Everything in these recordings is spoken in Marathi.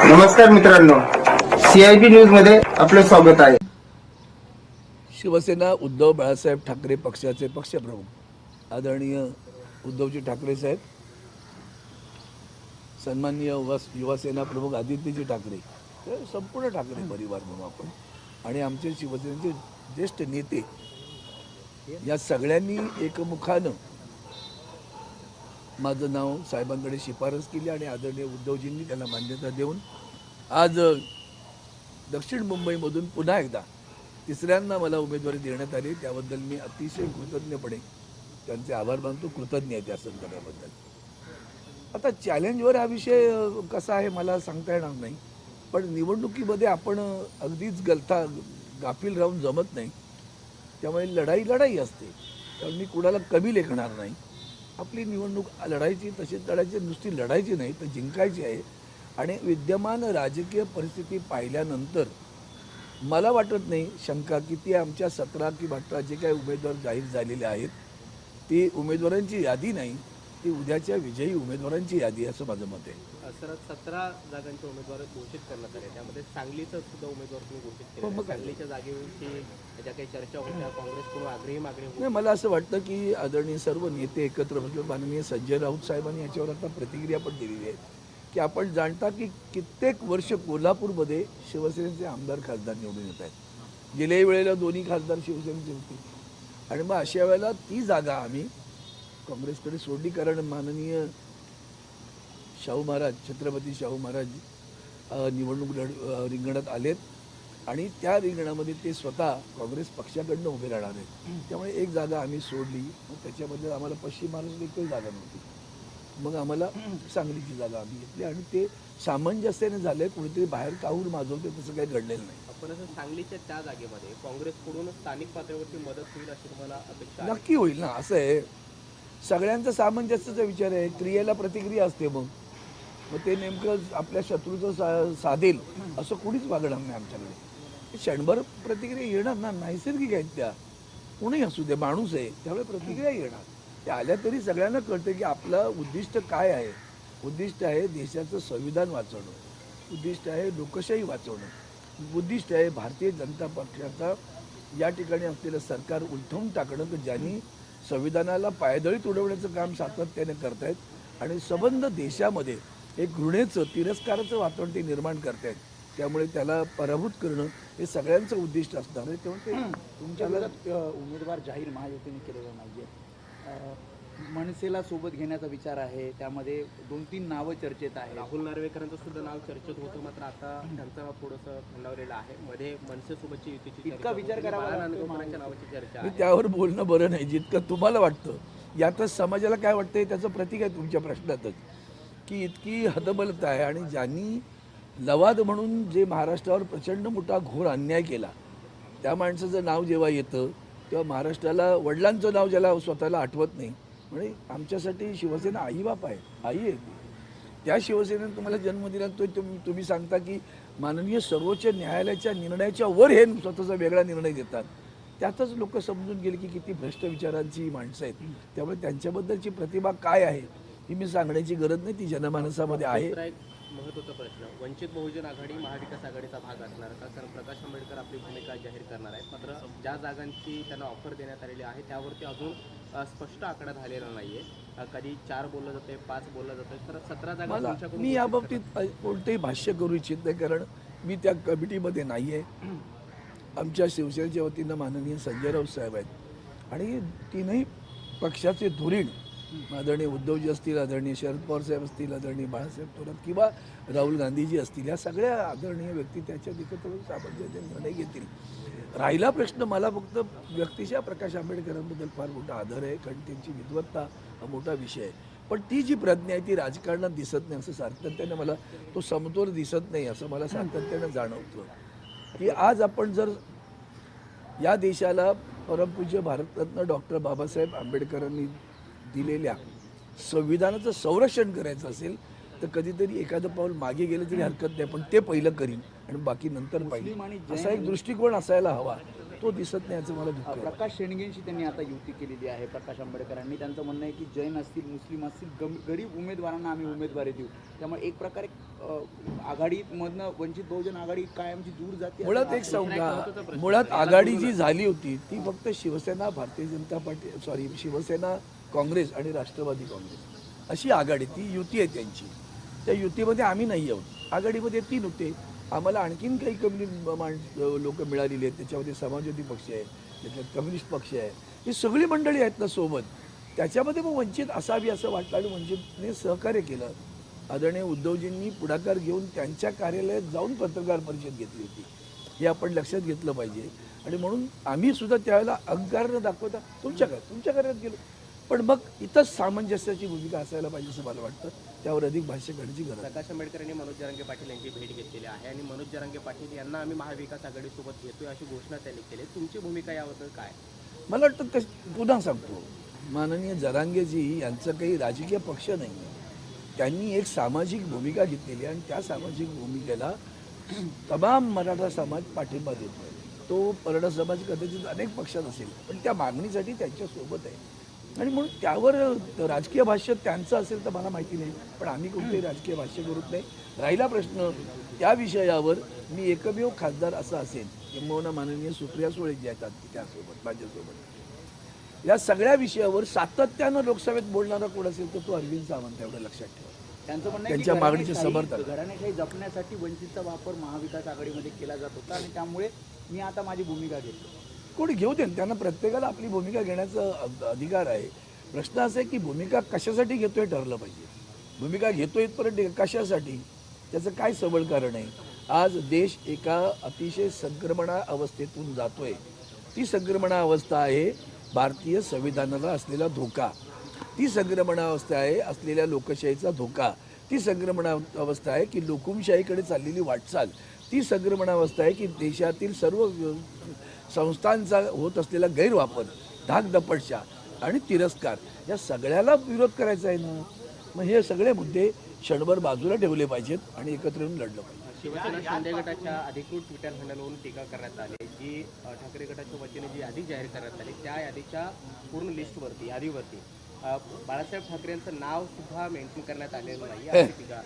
नमस्कार मित्रांनो, CIB न्यूज मध्ये आपले स्वागत आहे. शिवसेना उद्धव बाळासाहेब ठाकरे पक्षाचे पक्षप्रमुख आदरणीय उद्धवजी ठाकरे साहेब, सन्माननीय युवासेना प्रमुख आदित्यजी ठाकरे, हे संपूर्ण ठाकरे परिवार म्हणून आपण आणि आमचे शिवसेनेचे ज्येष्ठ नेते या सगळ्यांनी एकमुखानं माझं नाव साहेबांकडे शिफारस केली आणि आदरणीय उद्धवजींनी त्याला मान्यता देऊन आज दक्षिण मुंबईमधून पुन्हा एकदा तिसऱ्यांदा मला उमेदवारी देण्यात आली. त्याबद्दल मी अतिशय कृतज्ञपणे त्यांचे आभार मानतो, कृतज्ञ आहे त्या संदर्भाबद्दल. आता चॅलेंजवर हा विषय कसा आहे मला सांगता येणार नाही, पण निवडणुकीमध्ये आपण अगदीच गाफील राहून जमत नाही. त्यामुळे लढाई असते, त्यामुळे मी कुणाला कमी लेखणार नाही. आपली निवडणूक लढायची, तशीच लढायची, नुसती लढायची नाही तर जिंकायची आहे. आणि विद्यमान राजकीय परिस्थिती पाहिल्यानंतर मला वाटत नाही शंका की ती आमच्या 17 की 18 जे काही उमेदवार जाहीर झालेले आहेत ती उमेदवारांची यादी नाही, ती उद्याच्या विजयी उमेदवारांची यादी असं माझं मत आहे. सर, 17 जागांचे उमेदवार घोषित करण्यात आले, त्यामध्ये सांगलीचं सुद्धा उमेदवार तुम्ही घोषित केलं. सांगलीच्या जागेवरची ज्या काही चर्चा होत्या, काँग्रेसकडून आग्रही मागणी होती. नाही, मला असं वाटतं की आदरणीय सर्व नेते एकत्र बसले. माननीय संजय राऊत साहेबांनी याच्यावर आता प्रतिक्रिया पण दिलेली आहे की आपण जाणता की कित्येक वर्ष कोल्हापूरमध्ये शिवसेनेचे आमदार खासदार निवडून येत आहेत. गेल्याही वेळेला दोन्ही खासदार शिवसेनेचे होते आणि मग अशा वेळेला ती जागा आम्ही काँग्रेसकडे सोडली, कारण माननीय शाहू महाराज, छत्रपती शाहू महाराज निवडणूक रिंगणात आलेत आणि त्या रिंगणामध्ये ते स्वतः काँग्रेस पक्षाकडनं उभे राहणार आहेत. त्यामुळे एक जागा आम्ही सोडली. मग त्याच्यामध्ये आम्हाला पश्चिम महाराष्ट्रात एकही जागा नव्हती, मग आम्हाला सांगलीची जागा आम्ही घेतली आणि ते सामंजस्याने झाले. कुणीतरी बाहेर काहूर माजवते तसं काही घडलेलं नाही. आपण सांगलीच्या त्या जागेमध्ये काँग्रेसकडून स्थानिक पातळीवरती मदत होईल अशी तुम्हाला अपेक्षा? नक्की होईल ना. असं आहे, सगळ्यांचा सामंजस्याचा विचार आहे, क्रियेला प्रतिक्रिया असते. मग ते नेमकं आपल्या शत्रूचं साधेल असं कुणीच वागणार नाही आमच्याकडे. क्षणभर प्रतिक्रिया येणार ना, नैसर्गिक आहेत त्या. कोणी असू दे, माणूस आहे, त्यामुळे प्रतिक्रिया येणार. त्या आल्या तरी सगळ्यांना कळतं की आपलं उद्दिष्ट काय आहे. उद्दिष्ट आहे देशाचं संविधान वाचवणं, उद्दिष्ट आहे लोकशाही वाचवणं, उद्दिष्ट आहे भारतीय जनता पक्षाचा या ठिकाणी असलेलं सरकार उलथवून टाकणं, की ज्यांनी संविधानाला पायदळीत उडवण्याचं काम सातत्याने करतायत आणि संबंध देशामध्ये एक घृणेचं, तिरस्काराचं वातावरण ते निर्माण करतायत. त्यामुळे त्याला पराभूत करणं हे सगळ्यांचं उद्दिष्ट असणार आहे. तेव्हा ते तुमच्या विरोधात उमेदवार जाहीर महायुतीने केलेला नाही आहे. मनसेला सोबत घेण्याचा विचार आहे, त्यामध्ये 2-3 नावं चर्चेत आहे. राहुल नार्वेकरांचं सुद्धा नाव चर्चेत होतं, मात्र आता त्यांचं नाव थोडंसं थंडावलेलं आहे. मध्ये मनसेसोबतची युतीची इतका विचार करावा नार्वेकरांच्या नावाची चर्चा मी आहे. त्यावर बोलणं बरं नाही. जितकं तुम्हाला वाटतं, यातच समाजाला काय वाटतं त्याचं प्रतीक आहे तुमच्या प्रश्नातच, की इतकी हतबलता आहे. आणि ज्यांनी लवाद म्हणून जे महाराष्ट्रावर प्रचंड मोठा घोर अन्याय केला, त्या माणसाचं नाव जेव्हा येतं तेव्हा महाराष्ट्राला वडिलांचं नाव ज्याला स्वतःला आठवत नाही, म्हणजे आमच्यासाठी शिवसेना आईबाप आहे, आई आहे. त्या शिवसेनेने तुम्हाला जन्म दिला, तो तुम्ही सांगता की माननीय सर्वोच्च न्यायालयाच्या निर्णयाच्या वर हे स्वतःचा वेगळा निर्णय देतात. त्यातच लोक समजून गेले की किती भ्रष्ट विचारांची माणसं आहेत. त्यामुळे त्यांच्याबद्दलची प्रतिभा काय आहे ही मी सांगण्याची गरज नाही, ती जनमानसामध्ये आहे. दुसरा एक महत्त्वाचा प्रश्न, वंचित बहुजन आघाडी महाविकास आघाडीचा भाग असणार का? कारण प्रकाश आंबेडकर आपली भूमिका जाहीर करणार आहेत, मात्र ज्या जागांची त्यांना ऑफर देण्यात आलेली आहे त्यावरती अजून स्पष्ट आकडा झालेला नाही आहे. कधी 4 बोललं जाते, 5 बोललं जातं, तर 17 जागा मी याबाबतीत कोणतेही भाष्य करू इच्छित नाही, कारण मी त्या कमिटीमध्ये नाही आहे. आमच्या शिवसेनेच्या वतीनं माननीय संजय राऊत साहेब आहेत आणि 3ही पक्षाचे धुरीण आदरणीय उद्धवजी असतील, आदरणीय शरद पवार साहेब असतील, आदरणीय बाळासाहेब थोरात किंवा राहुल गांधीजी असतील, या सगळ्या आदरणीय व्यक्ती त्याच्यात एकत्र सामंजस्य निर्णय घेतील. राहिला प्रश्न, मला फक्त व्यक्तिशः प्रकाश आंबेडकरांबद्दल फार मोठा आदर आहे, कारण त्यांची विद्वत्ता हा मोठा विषय आहे. पण ती जी प्रज्ञा आहे ती राजकारणात दिसत नाही, असं सातत्याने मला तो समतोल दिसत नाही असं मला सातत्यानं जाणवतं. की आज आपण जर या देशाला परमपूज्य भारतरत्न डॉक्टर बाबासाहेब आंबेडकरांनी दिलेल्या संविधानाचं संरक्षण करायचं असेल तर कधीतरी एखादं पाऊल मागे गेलं तरी हरकत नाही, पण ते पहिलं करीन आणि बाकी नंतर पाहिजे, असा एक दृष्टिकोन असायला हवा. तो दिसत नाही याचं मला दुःख आहे. प्रकाश शेंडगेंशी त्यांनी आता युती केलेली आहे. प्रकाश आंबेडकरांनी त्यांचं म्हणणं आहे की जैन असतील, मुस्लिम असतील, गरीब उमेदवारांना आम्ही उमेदवारी देऊ. त्यामुळे एक प्रकारे आघाडीमधनं वंचित बहुजन आघाडी कायमची दूर जाते. मुळात एक सांगू का, मुळात आघाडी जी झाली होती ती फक्त शिवसेना, भारतीय जनता पार्टी, शिवसेना, काँग्रेस आणि राष्ट्रवादी काँग्रेस अशी आघाडी, ती युती आहे त्यांची. त्या युतीमध्ये आम्ही नाही आहोत. आघाडीमध्ये 3 होते. आम्हाला आणखीन काही लोक मिळालेली आहेत. त्याच्यामध्ये समाजवादी पक्ष आहे, त्याच्यात कम्युनिस्ट पक्ष आहे, ही सगळी मंडळी आहेत ना सोबत. त्याच्यामध्ये मग वंचित असावी असं वाटलं आणि वंचितने सहकार्य केलं. आदरणीय उद्धवजींनी पुढाकार घेऊन त्यांच्या कार्यालयात जाऊन पत्रकार परिषद घेतली होती. हे आपण लक्षात घेतलं पाहिजे. आणि म्हणून आम्ही सुद्धा त्यावेळेला अहंकार न दाखवता तुमच्या कार्यात गेलो. पण मग इथंच सामंजस्याची भूमिका असायला पाहिजे असं मला वाटतं. त्यावर अधिक भाष्य करण्याची गरज आहे. प्रकाश आंबेडकर यांनी मनोज जरांगे पाटील यांची भेट घेतलेली आहे आणि मनोज जरांगे पाटील यांना आम्ही महाविकास आघाडीसोबत घेतोय अशी घोषणा त्यांनी केली. तुमची भूमिका याबद्दल काय? मला वाटतं पुन्हा सांगतो, माननीय जरांगेजी यांचं काही राजकीय पक्ष नाही आहे. त्यांनी एक सामाजिक भूमिका घेतलेली आहे आणि त्या सामाजिक भूमिकेला तमाम मराठा समाज पाठिंबा देतो. तो मराठा समाज कदाचित अनेक पक्षात असेल पण त्या मागणीसाठी त्यांच्यासोबत आहे. आणि म्हणून त्यावर राजकीय भाष्य त्यांचं असेल तर मला माहिती नाही, पण आम्ही कोणतेही राजकीय भाष्य करत नाही. राहिला प्रश्न त्या विषयावर, मी एकमेव खासदार असं असेल किंवा माननीय सुप्रिया सुळे जे आहेत त्यासोबत माझ्यासोबत या सगळ्या विषयावर सातत्यानं लोकसभेत बोलणारा कोण असेल तर तो अरविंद सावंत, एवढं लक्षात ठेवा. त्यांचं म्हणणं त्यांच्या मागणीचे समर्थन. घराणेशाही जपण्यासाठी वंचितचा वापर महाविकास आघाडीमध्ये केला जात होता आणि त्यामुळे मी आता माझी भूमिका घेतो. कोणी घेऊ दे, त्यांना प्रत्येकाला आपली भूमिका घेण्याचा अधिकार आहे. प्रश्न असा आहे की भूमिका कशासाठी घेतोय ठरलं पाहिजे. भूमिका घेतोय परत कशासाठी, त्याचं काय सबळ कारण आहे. आज देश एका अतिशय संक्रमणा अवस्थेतून जातोय. ती संक्रमणा अवस्था आहे भारतीय संविधानाला असलेला धोका. ती संक्रमणा अवस्था आहे असलेल्या लोकशाहीचा धोका. ती संक्रमणा अवस्था आहे की लोकशाहीकडे चाललेली वाटचाल. ती संक्रमणा अवस्था आहे की देशातील सर्व संस्थांचा होत असलेला गैरवापर, धाकदपटशा आणि तिरस्कार, या सगळ्याला विरोध करायचा आहे ना. मग हे सगळे मुद्दे क्षणभर बाजूला ठेवले पाहिजेत आणि एकत्र येऊन लढलं पाहिजे. शिवसेना शिंदे गटाच्या अधिकृत ट्विटर हँडलवरून टीका करण्यात आली. जी ठाकरे गटाच्या वतीने जी यादी जाहीर करण्यात आली त्या यादीच्या पूर्ण लिस्टवरती, यादीवरती बाळासाहेब ठाकरेंचं नाव सुद्धा मेन्शन करण्यात आलेलं नाही अशी टीका.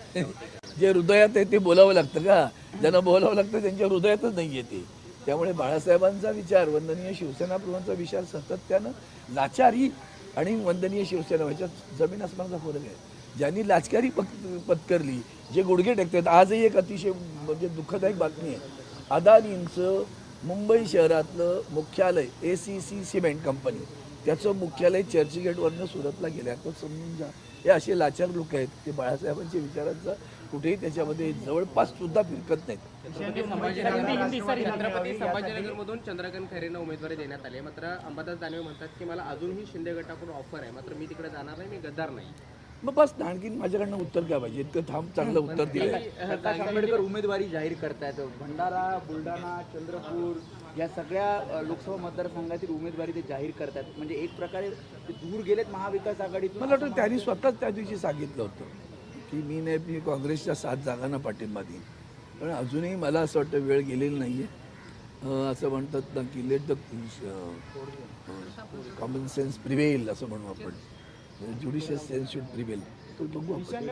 जे हृदयात आहे ते बोलावं लागतं का? ज्यांना बोलावं लागतं त्यांच्या हृदयातच नाही येते. त्यामुळे बाळासाहेबांचा विचार, वंदनीय शिवसेना प्रमुखांचा विचार सातत्यानं लाचारी आणि वंदनीय शिवसेना ह्याच्यात जमीन आसमानाचा फरक आहे. ज्यांनी लाचकारी पत्करली, जे गुडघे टेकतात. आजही एक अतिशय म्हणजे दुःखदायक बातमी आहे. अदानींचं मुंबई शहरातलं मुख्यालय ACC सिमेंट कंपनी, त्याचं मुख्यालय चर्चगेटवरनं सुरतला गेलं. तो समजून जा. हे असे लाचार लोक आहेत ते बाळासाहेबांच्या विचारांचा कुठेही त्याच्यामध्ये जवळपास सुद्धा फिरकत नाहीत. छत्रपती संभाजीनगरमधून चंद्रकांत खैरेंना उमेदवारी देण्यात आली. मात्र अंबादास दानवे म्हणतात की मला अजूनही शिंदे गटाकडून ऑफर आहे, मात्र मी तिकडे जाणार नाही, मी गद्दार नाही. मग बस आणखीन माझ्याकडनं उत्तर काय पाहिजे? इतकं चांगलं उत्तर दिलं आहे. प्रकाश आंबेडकर उमेदवारी जाहीर करतायत. भंडारा, बुलढाणा, चंद्रपूर या सगळ्या लोकसभा मतदारसंघातील उमेदवारी ते जाहीर करतात. म्हणजे एक प्रकारे ते दूर गेलेत महाविकास आघाडीतून. मला वाटतं त्यांनी स्वतःच त्या दिवशी सांगितलं होतं की मी काँग्रेसच्या 7 जागांना पाठिंबा देईन. पण अजूनही मला असं वाटतं वेळ गेलेली नाही आहे. असं म्हणतात ना की let the common sense prevail असं म्हणू आपण. ज्युडिशियस सेन्स शुड प्रिवेल. तो बघू आपण.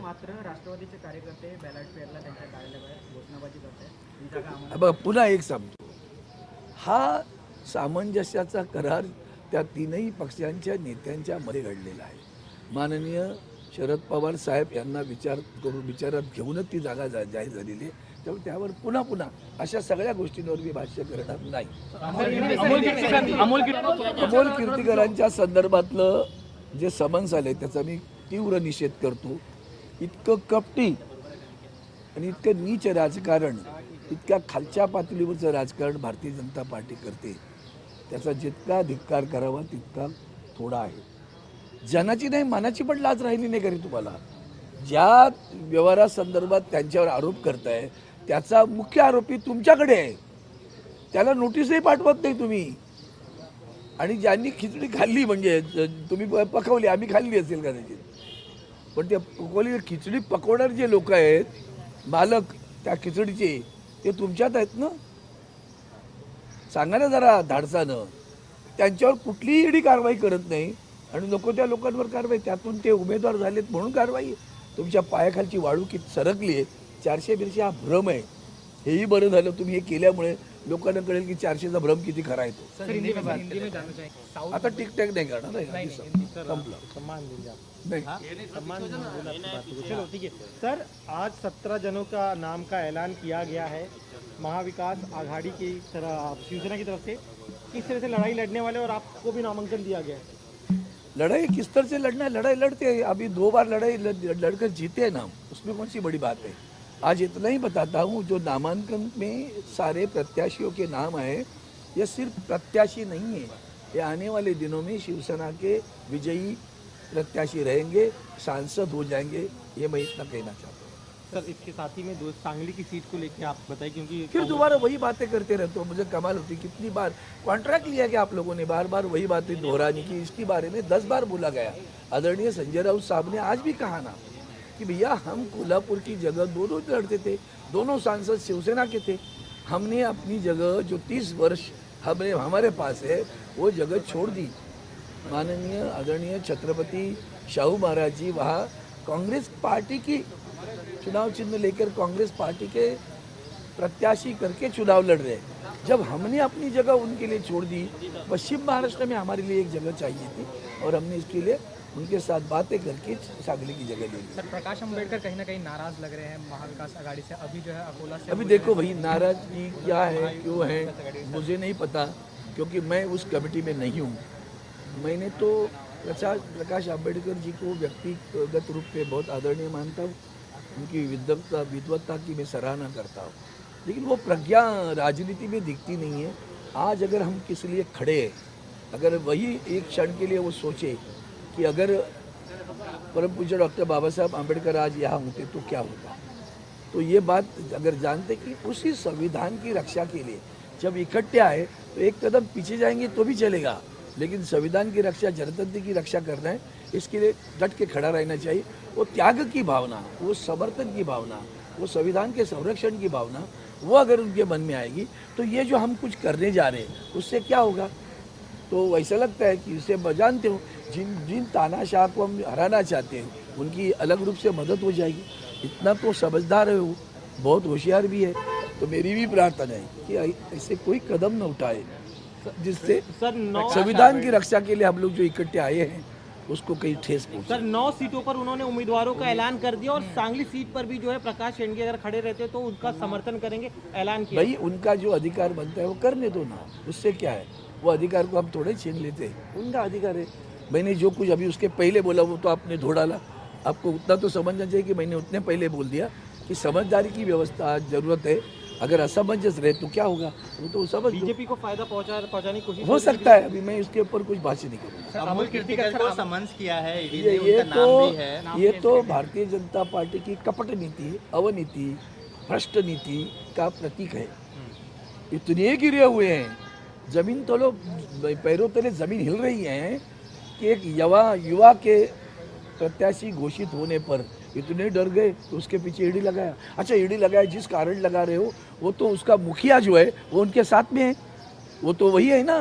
मात्र राष्ट्रवादीचे कार्यकर्ते बॅलेट पेअरला त्यांच्या कार्यालयात घोषणाबाजी करतात. बघा पुन्हा एक सांगतो, हा सामंजस्याचा करार त्या 3ही पक्षांच्या नेत्यांच्या मध्ये घडलेला आहे. माननीय शरद पवार साहेब यांना विचारात घेऊनच ती जागा जाहीर झालेली आहे. त्यामुळे त्यावर पुन्हा अशा सगळ्या गोष्टींवर मी भाष्य करणार नाही. अमोल कीर्तीकरांच्या संदर्भातलं जे समन्स आले त्याचा मी तीव्र निषेध करतो. इतकं कपटी आणि इतकं नीच राजकारण, इतक्या खालच्या पातळीवरचं राजकारण भारतीय जनता पार्टी करते. त्याचा जितका धिक्कार करावा तितका थोडा आहे. जनाची नाही मनाची पण लाज राहिली नाही करी तुम्हाला. ज्या व्यवहारासंदर्भात त्यांच्यावर आरोप करताय त्याचा मुख्य आरोपी तुमच्याकडे आहे. त्याला नोटीसही पाठवत नाही तुम्ही. आणि ज्यांनी खिचडी खाल्ली म्हणजे तुम्ही पकवली, आम्ही खाल्ली असेल कदाचित, पण त्या पकवली खिचडी पकवणारे जे लोक आहेत, मालक त्या खिचडीचे, ते तुमच्यात आहेत ना. सांगा ना जरा धाडसानं. त्यांच्यावर कुठलीही ईडी कारवाई करत नाही आणि नको त्या लोकांवर कारवाई. त्यातून ते उमेदवार झालेत म्हणून कारवाई. तुमच्या पायाखालची वाळू किती सरकली आहे. 400 हा भ्रम आहे. हेही बरं झालं तुम्ही हे केल्यामुळे लोकांना कळेल की 400चा भ्रम किती खरा आहे तो. आता टिकटॅक नाही करणार नाही. संपलं. नहीं चलो ठीक है सर, आज 17 जनों का नाम का ऐलान किया गया है महाविकास आघाड़ी की तरह, शिवसेना की तरफ से किस तरह से लड़ाई लड़ने वाले और आपको भी नामांकन दिया गया है? लड़ाई किस तरह से लड़ना है? लड़ाई लड़ते हैं. अभी 2 बार लड़ाई लड़कर जीते हैं ना, उसमें कौन सी बड़ी बात है. आज इतना ही बताता हूँ, जो नामांकन में सारे प्रत्याशियों के नाम आए, ये सिर्फ प्रत्याशी नहीं है, ये आने वाले दिनों में शिवसेना के विजयी प्रत्याशी रहेंगे, सांसद हो जाएंगे. ये मैं इतना कहना चाहता हूँ. सर इसके साथ ही में सांगली की सीट को लेकर आप बताइए, क्योंकि फिर दोबारा वही बातें करते रहते हो. मुझे कमाल होती, कितनी बार कॉन्ट्रैक्ट लिया कि आप लोगों ने बार बार वही बातें दोहराने की. इसके बारे में 10 बार बोला गया. आदरणीय संजय राउत साहब ने आज भी कहा ना कि भैया हम कोल्हापुर की जगह दोनों लड़ते थे, दोनों सांसद शिवसेना के थे. हमने अपनी जगह जो 30 वर्ष हमारे पास है वो जगह छोड़ दी. माननीय आदरणीय छत्रपति शाहू महाराज जी वहाँ कांग्रेस पार्टी की चुनाव चिन्ह लेकर कांग्रेस पार्टी के प्रत्याशी करके चुनाव लड़ रहे. जब हमने अपनी जगह उनके लिए छोड़ दी, पश्चिम महाराष्ट्र में हमारे लिए एक जगह चाहिए थी और हमने इसके लिए उनके साथ बातें करके सांगली की जगह ले ली. सर प्रकाश अंबेडकर कहीं ना कहीं नाराज लग रहे हैं महाविकास आघाड़ी से. अभी जो है अकोला से अभी देखो भाई, नाराजगी क्या है, क्यों है, मुझे नहीं पता, क्योंकि मैं उस कमेटी में नहीं हूँ. मैंने तो प्रकाश अंबेडकर जी को व्यक्तिगत रूप पे बहुत आदरणीय मानता हूँ. उनकी विद्वत्ता की मैं सराहना करता हूँ, लेकिन वो प्रज्ञा राजनीति में दिखती नहीं है. आज अगर हम किस लिए खड़े हैं, अगर वही एक क्षण के लिए वो सोचे कि अगर परम पूज्य डॉक्टर बाबा साहब आम्बेडकर आज यहाँ होते तो क्या होता, तो ये बात अगर जानते कि उसी संविधान की रक्षा के लिए जब इकट्ठे आए तो एक कदम पीछे जाएंगे तो भी चलेगा, लेकिन संविधान की रक्षा, जनतंत्र की रक्षा करना है, इसके लिए डट के खड़ा रहना चाहिए. वो त्याग की भावना, वो समर्थन की भावना, वो संविधान के संरक्षण की भावना, वो अगर उनके मन में आएगी तो ये जो हम कुछ करने जा रहे हैं उससे क्या होगा. तो ऐसा लगता है कि इसे मैं जानते हो, जिन तानाशाह को हम हराना चाहते हैं उनकी अलग रूप से मदद हो जाएगी. इतना तो समझदार है वो, बहुत होशियार भी है. तो मेरी भी प्रार्थना है कि ऐसे कोई कदम न उठाए जिससे संविधान की रक्षा के लिए हम लोग जो इकट्ठे आए हैं उसको कहीं ठेस पहुंचे. सर 9 सीटों पर उन्होंने उम्मीदवारों का ऐलान कर दिया और सांगली सीट पर भी जो है प्रकाश शेंडगे अगर खड़े रहते तो उनका समर्थन करेंगे, ऐलान किया. भाई उनका जो अधिकार बनता है वो करने दो ना, उससे क्या है. वो अधिकार को हम थोड़े छीन लेते हैं, उनका अधिकार है. मैंने जो कुछ अभी उसके पहले बोला वो तो आपने धो डाला. आपको उतना तो समझना चाहिए कि मैंने उतने पहले बोल दिया कि समझदारी की व्यवस्था जरूरत है. अगर असमंजस रहे तो क्या होगा, वो तो समझ लो. बीजेपी को फायदा पहुंचाने की कोशिश हो सकता है. अभी मैं उसके ऊपर कुछ भाष्य नहीं करूँगा. अमोल कीर्तिकर को समन्स किया है ईडी ने, ये उनका नाम भी है. ये तो भारतीय जनता पार्टी की कपट नीति, अवनीति, भ्रष्ट नीति का प्रतीक है. इतने गिरे हुए हैं, जमीन तलो पैरों तले जमीन हिल रही है कि एक युवा के प्रत्याशी घोषित होने पर इतने डर गए तो उसके पीछे ईडी लगाया. अच्छा ईडी लगाया, जिस कारण लगा रहे हो वो तो उसका मुखिया जो है वो उनके साथ में है, वो तो वही है ना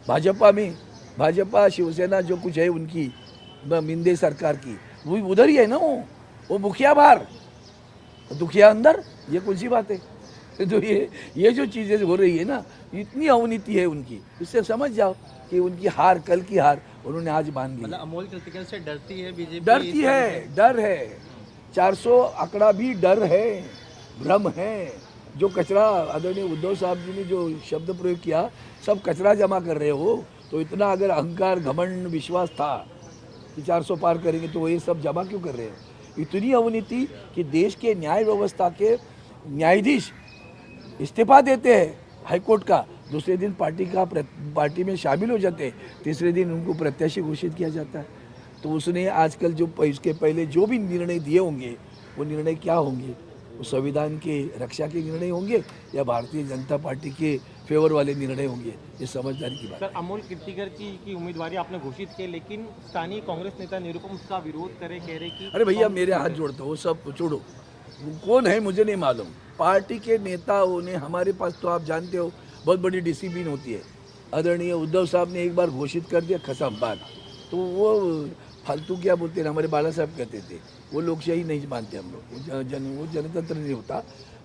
भाजपा में. भाजपा शिवसेना जो कुछ है उनकी मिंदे सरकार की, वो उधर ही है ना. वो मुखिया बाहर, दुखिया अंदर, ये कौन सी बात है. तो ये जो चीज़ें हो रही है ना, इतनी अवनीति है उनकी, इससे समझ जाओ कि उनकी हार, कल की हार उन्होंने आज मान ली. मतलब अमोल कीर्तिकर से डरती है बीजेपी. डरती है, डर है. 400 आंकड़ा भी डर है, भ्रम है. जो कचरा आदरणीय उद्धव साहब जी ने जो शब्द प्रयोग किया, सब कचरा जमा कर रहे हो. तो इतना अगर अहंकार, घमंड, विश्वास था कि 400 पार करेंगे तो ये सब जमा क्यों कर रहे हो. इतनी अवनीति कि देश के न्याय व्यवस्था के न्यायाधीश इस्तीफा देते हैं हाईकोर्ट का, दूसरे दिन पार्टी में शामिल हो जाते हैं, तीसरे दिन उनको प्रत्याशी घोषित किया जाता है. तो उसने आजकल जो इसके पहले जो भी निर्णय दिए होंगे वो निर्णय क्या होंगे, वो संविधान के रक्षा के निर्णय होंगे या भारतीय जनता पार्टी के फेवर वाले निर्णय होंगे, ये समझदारी की बात. सर अमोल कीर्तिकर की उम्मीदवारी आपने घोषित की, लेकिन स्थानीय कांग्रेस नेता निरुपम उसका विरोध करे, कह रहे कि अरे भैया मेरे हाथ जोड़ता हो, सब छोड़ो. कौन है मुझे नहीं मालूम. पार्टी के नेताओं ने, हमारे पास तो आप जानते हो बहुत बड़ी डिसिप्लिन होती है। आदरणीय उद्धव साहब ने एक बार घोषित कर दिया खसम बात, तो वो फालतू क्या बोलते हैं, हमारे बाला साहब कहते थे वो लोकशाही नहीं मानते हम लोग, वो जनतंत्र नहीं होता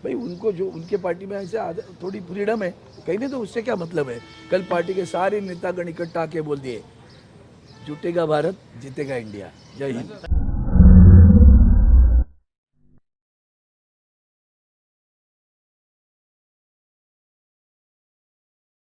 भाई। उनको जो उनके पार्टी में ऐसे थोड़ी फ्रीडम है, कहने तो उससे क्या मतलब है। कल पार्टी के सारे नेतागण इकट्ठा के बोल दिए, जुटेगा भारत जीतेगा इंडिया। जय हिंद।